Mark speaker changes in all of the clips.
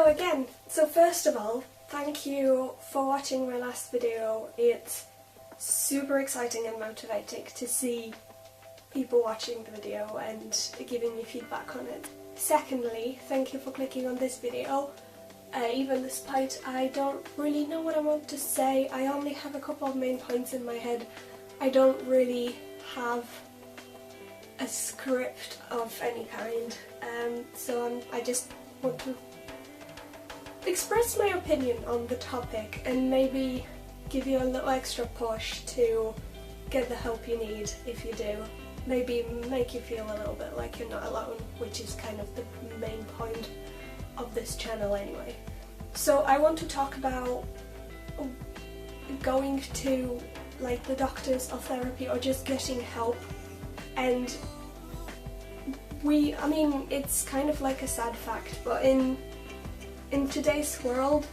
Speaker 1: Hello again! So first of all, thank you for watching my last video. It's super exciting and motivating to see people watching the video and giving me feedback on it. Secondly, thank you for clicking on this video. Even despite I don't really know what I want to say, I only have a couple of main points in my head. I don't really have a script of any kind, so I just want to express my opinion on the topic and maybe give you a little extra push to get the help you need if you do. Maybe make you feel a little bit like you're not alone, which is kind of the main point of this channel anyway. So I want to talk about going to like the doctors or therapy or just getting help. And I mean, it's kind of like a sad fact, but in today's world,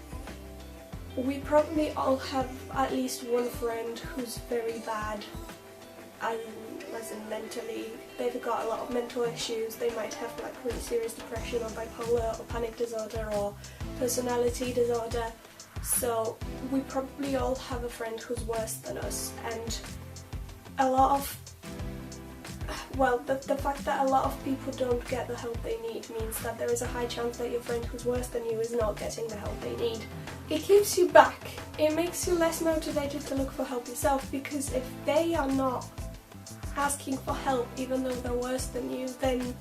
Speaker 1: we probably all have at least one friend who's very bad, as in mentally. They've got a lot of mental issues. They might have like really serious depression or bipolar or panic disorder or personality disorder. So we probably all have a friend who's worse than us, and a lot of the fact that a lot of people don't get the help they need means that there is a high chance that your friend who's worse than you is not getting the help they need. It keeps you back. It makes you less motivated to look for help yourself, because if they are not asking for help even though they're worse than you, then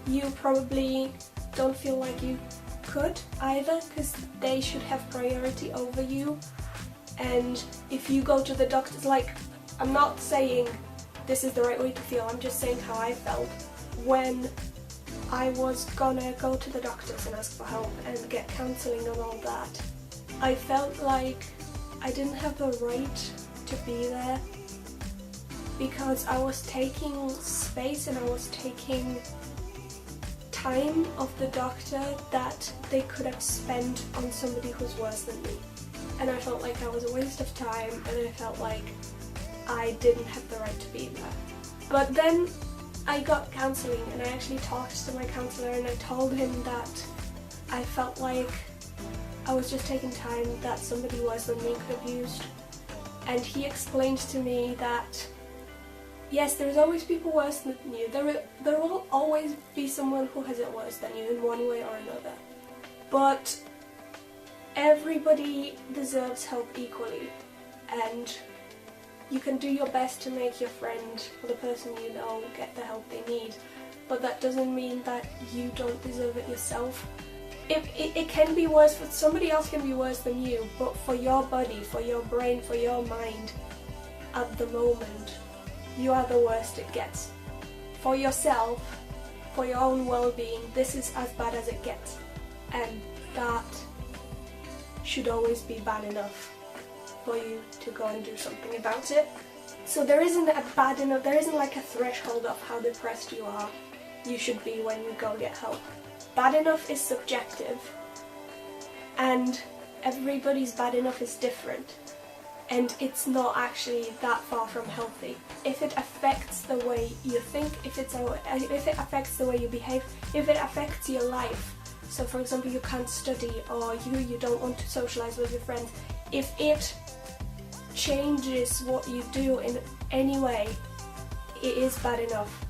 Speaker 1: you probably don't feel like you could either, because they should have priority over you. And if you go to the doctors, like, I'm not saying this is the right way to feel, I'm just saying how I felt when I was gonna go to the doctors and ask for help and get counselling and all that. I felt like I didn't have the right to be there, because I was taking space and I was taking time of the doctor that they could have spent on somebody who's worse than me. And I felt like I was a waste of time, and I felt like I didn't have the right to be there. But then I got counselling, and I actually talked to my counsellor, and I told him that I felt like I was just taking time that somebody worse than me could have used. And he explained to me that yes, there's always people worse than you. There will always be someone who has it worse than you in one way or another. But everybody deserves help equally, and you can do your best to make your friend or the person you know get the help they need, but that doesn't mean that you don't deserve it yourself. It can be worse, for somebody else can be worse than you, but for your body, for your brain, for your mind, at the moment, you are the worst it gets. For yourself, for your own well-being, this is as bad as it gets, and that should always be bad enough for you to go and do something about it. So there isn't like a threshold of how depressed you should be when you go get help. Bad enough is subjective, and everybody's bad enough is different, and it's not actually that far from healthy. If it affects the way you think, if it affects the way you behave, if it affects your life, so for example you can't study, or you don't want to socialise with your friends, if it changes what you do in any way, it is bad enough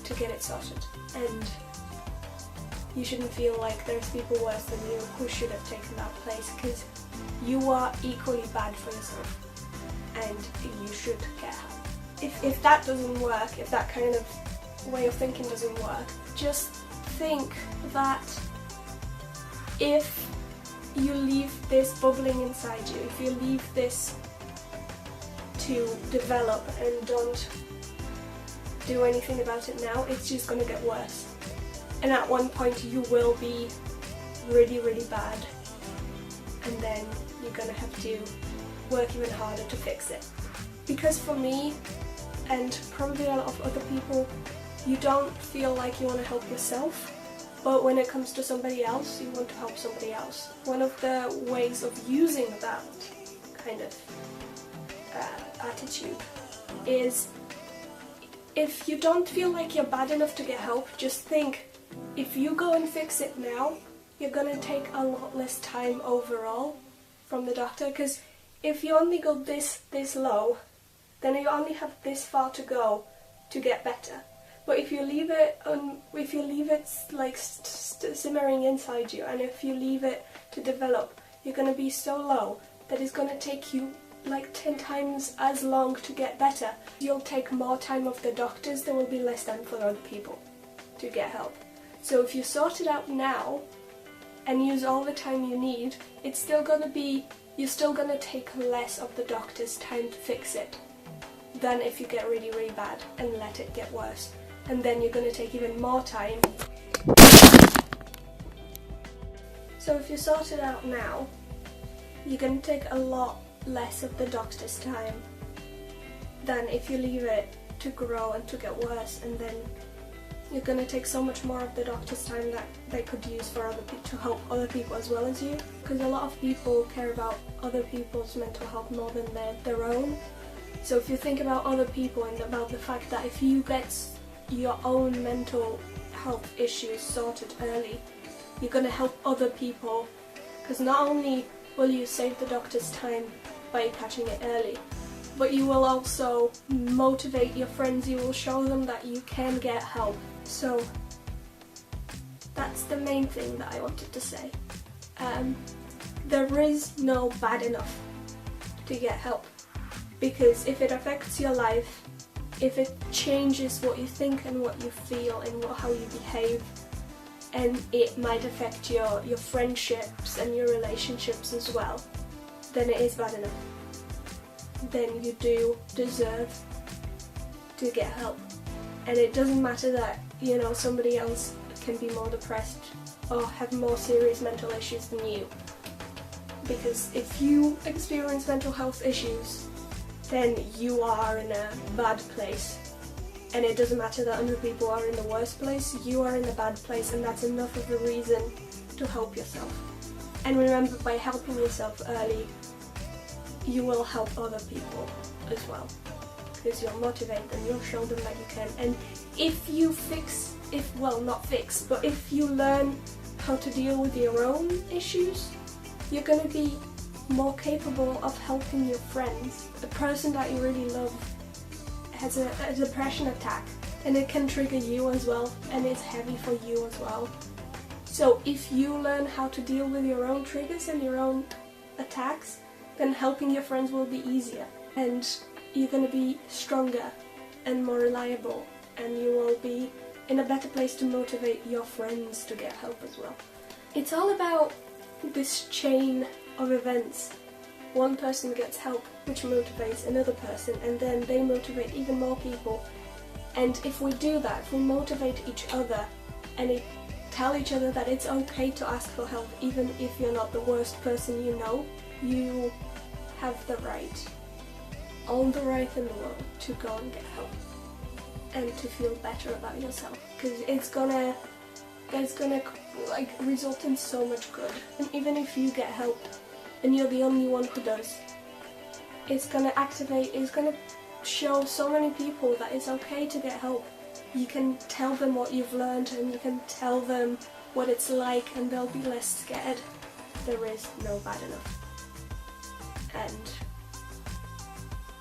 Speaker 1: to get it sorted. And you shouldn't feel like there's people worse than you who should have taken that place, because you are equally bad for yourself, and you should get help. If that doesn't work, if that kind of way of thinking doesn't work, just think that if you leave this bubbling inside you, if you leave this to develop and don't do anything about it now, it's just going to get worse. And at one point you will be really, really bad, and then you're going to have to work even harder to fix it. Because for me, and probably a lot of other people, you don't feel like you want to help yourself, but when it comes to somebody else, you want to help somebody else. One of the ways of using that kind of attitude is, if you don't feel like you're bad enough to get help, just think, if you go and fix it now, you're going to take a lot less time overall from the doctor, because if you only go this low, then you only have this far to go to get better. But if you leave it like simmering inside you, and if you leave it to develop, you're going to be so low that it's going to take you like 10 times as long to get better. You'll take more time off the doctors, there will be less time for other people to get help. So if you sort it out now and use all the time you need, you're still going to take less of the doctor's time to fix it than if you get really, really bad and let it get worse. And then you're going to take even more time. So if you sort it out now, you're going to take a lot less of the doctor's time than if you leave it to grow and to get worse, and then you're going to take so much more of the doctor's time that they could use for to help other people as well as you. Because a lot of people care about other people's mental health more than their own. So if you think about other people and about the fact that if you get your own mental health issues sorted early, you're going to help other people, because not only will you save the doctor's time by catching it early, but you will also motivate your friends, you will show them that you can get help. So that's the main thing that I wanted to say. There is no bad enough to get help, because if it affects your life, if it changes what you think and what you feel and how you behave, and it might affect your friendships and your relationships as well, then it is bad enough. Then you do deserve to get help. And it doesn't matter that, you know, somebody else can be more depressed or have more serious mental issues than you. Because if you experience mental health issues, then you are in a bad place. And it doesn't matter that other people are in the worst place, you are in a bad place, and that's enough of a reason to help yourself. And remember, by helping yourself early, you will help other people as well. Because you'll motivate them, you'll show them that you can. And if you if you learn how to deal with your own issues, you're going to be more capable of helping your friends. The person that you really love has a depression attack, and it can trigger you as well, and it's heavy for you as well. So if you learn how to deal with your own triggers and your own attacks, then helping your friends will be easier, and you're going to be stronger and more reliable, and you will be in a better place to motivate your friends to get help as well. It's all about this chain of events. One person gets help, which motivates another person, and then they motivate even more people. And if we do that, if we motivate each other and tell each other that it's okay to ask for help, even if you're not the worst person you know, you have the right, all the right in the world, to go and get help and to feel better about yourself, because it's gonna like result in so much good. And even if you get help and you're the only one who does, it's gonna show so many people that it's okay to get help. You can tell them what you've learned, and you can tell them what it's like, and they'll be less scared. There is no bad enough, and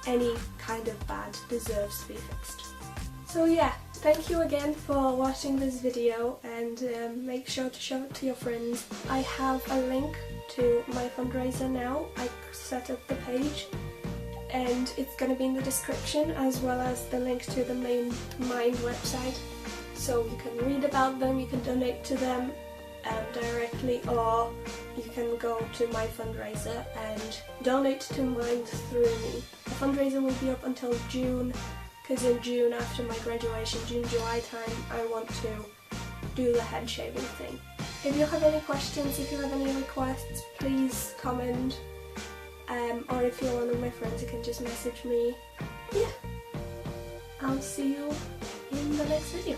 Speaker 1: any kind of bad deserves to be fixed. So yeah, thank you again for watching this video, and make sure to show it to your friends. I have a link to my fundraiser now. I set up the page, and it's going to be in the description, as well as the link to the main Mind website, so you can read about them, you can donate to them directly, or you can go to my fundraiser and donate to Mind through me. The fundraiser will be up until June, because in June, after my graduation, June-July time, I want to do the head shaving thing. If you have any questions, if you have any requests, please comment, or if you're one of my friends, you can just message me. Yeah, I'll see you in the next video.